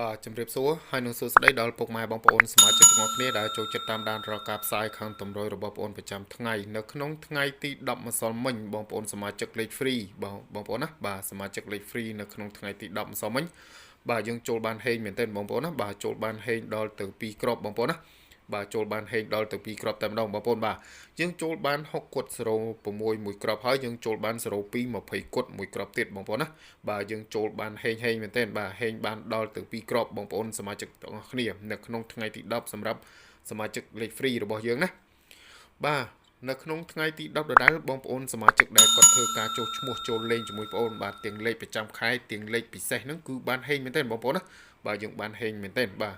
បាទជំរាបសួរហើយនឹងសួស្តីដល់ពុកម៉ែបងប្អូនសមាជិកទាំងអស់គ្នាដែលចូលចិត្តតាមដានរាល់ការផ្សាយខាងតម្រុយរបស់បងប្អូនប្រចាំថ្ងៃនៅក្នុងថ្ងៃទី10ម្សិលមិញបងប្អូនសមាជិកលេខ free បងប្អូនណាបាទសមាជិកលេខ free នៅក្នុងថ្ងៃទី10ម្សិលមិញបាទយើងចូលបានហេងមែនទែនបងប្អូនណាបាទចូលបានហេងដល់ទៅ2គ្រាប់បងប្អូនណាបាទចូលបានហេងដល់ទៅ2គ្រាប់តែម្ដងបងប្អូនបាទយើងចូលបាន6គុត06មួយគ្រាប់ហើយយើងចូលបាន02 20គុតមួយគ្រាប់ទៀតបងប្អូនណាបាទយើងចូលបានហេងមែនទែនបាទហេងបានដល់ទៅ2គ្រាប់បងប្អូនសមាជិកទាំងអស់គ្នានៅក្នុងថ្ងៃទី10សម្រាប់សមាជិកលេខ free របស់យើងណាបាទនៅក្នុងថ្ងៃទី10ដដែលបងប្អូនសមាជិកដែលគាត់ធ្វើការចូលឈ្មោះចូលលេងជាមួយបងប្អូនបាទទាំងលេខប្រចាំខែទាំងលេខពិសេសហ្នឹងគឺបានហេងមែនទែនបងប្អូនណាបាទយើងបានហេងមែនទែនបាទ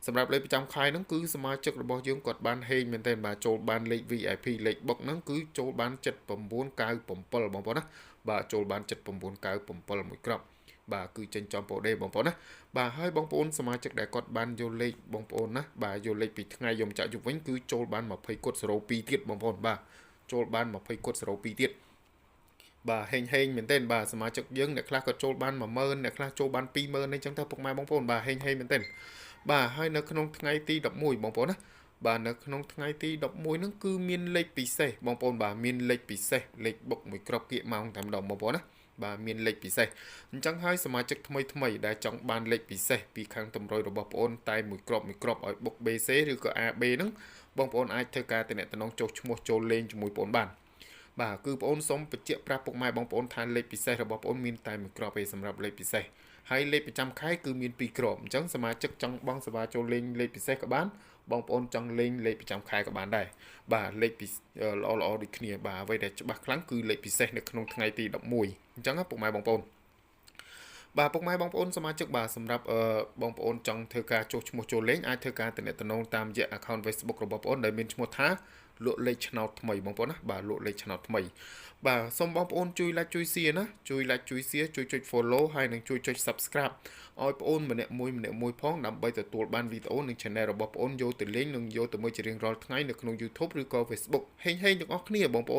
សម្រាប់លេខប្រចាំខែហ្នឹងគឺសមាជិករបស់យើងគាត់បានហេងមែនទែនបាទចូលបានលេខ VIP លេខបុកហ្នឹងគឺចូលបាន7997បងប្អូនណាបាទចូលបាន7997មួយគ្រាប់បាទគឺចេញចំប៉ូដេបងប្អូនណាបាទហើយបងប្អូនសមាជិកដែលគាត់បានយកលេខបងប្អូនណាបាទយកលេខពីថ្ងៃយមចាក់យុវិញគឺចូលបាន20គុត02ទៀតបងប្អូនបាទចូលបាន20គុត02ទៀតបាទហេងមែនទែនបាទសមាជិកយើងអ្នកខ្លះក៏ចូលបាន10000អ្នកខ្លះចូលបាន20000អីចឹងទៅពុកម៉ែបងប្អូនបាទហេងមែនទែនបាទហើយនៅក្នុងថ្ងៃទី11បងប្អូនណាបាទនៅក្នុងថ្ងៃទី11ហ្នឹងគឺមានលេខពិសេសបងប្អូនបាទមានលេខពិសេសលេខបុកមួយគ្រាប់គៀកម៉ោងតែម្ដងបងប្អូនណាបាទមានលេខពិសេសអញ្ចឹងហើយសមាជិកថ្មីដែលចង់បានលេខពិសេសពីខាងតម្រុយរបស់បងប្អូនតែមួយគ្រាប់ឲ្យបុក BC ឬក៏ AB ហ្នឹងបងប្អូនអាចធ្វើការតំណងចុះឈ្មោះចូលលេងជាមួយបងប្អូនបានបាទគឺបងប្អូនសូមបញ្ជាក់ប្រាប់ពុកម៉ែបងប្អូនថាលេខពិសេសរបស់បងប្អូនមានតែមួយគ្រាប់ទេសម្រាប់លេខពិសេសហើយលេខប្រចាំខែគឺមាន2គ្រាប់អញ្ចឹងសមាជិកចង់បងសេវាចូលលេងលេខពិសេសក៏បានបងប្អូនចង់លេងលេខប្រចាំខែក៏បានដែរបាទលេខល្អដូចគ្នាបាទអ្វីដែលច្បាស់ខ្លាំងគឺលេខពិសេសនៅក្នុងថ្ងៃទី11អញ្ចឹងពុកម៉ែបងប្អូនបាទពុកម៉ែបងប្អូនសមាជិកបាទសម្រាប់បងប្អូនចង់ធ្វើការចុះឈ្មោះចូលលេងអាចធ្វើការតំណតាមរយៈ account Facebook របស់បងប្អូនដែលមានឈ្មោះថាលក់លេខឆ្នោតថ្មីបងប្អូនណាបាទលក់លេខឆ្នោតថ្មីបាទសូមបងប្អូនជួយ like ជួយ share ណាជួយ like ជួយ share ជួយចុច follow ហើយនឹងជួយចុច subscribe ឲ្យបងប្អូនម្នាក់មួយផងដើម្បីទទួលបានវីដេអូនិង channel របស់បងប្អូនយកទៅលេងនិងយកទៅមើលជារៀងរាល់ថ្ងៃនៅក្នុង YouTube ឬក៏ Facebook ហេងទាំងអស់គ្នាបងប្អូន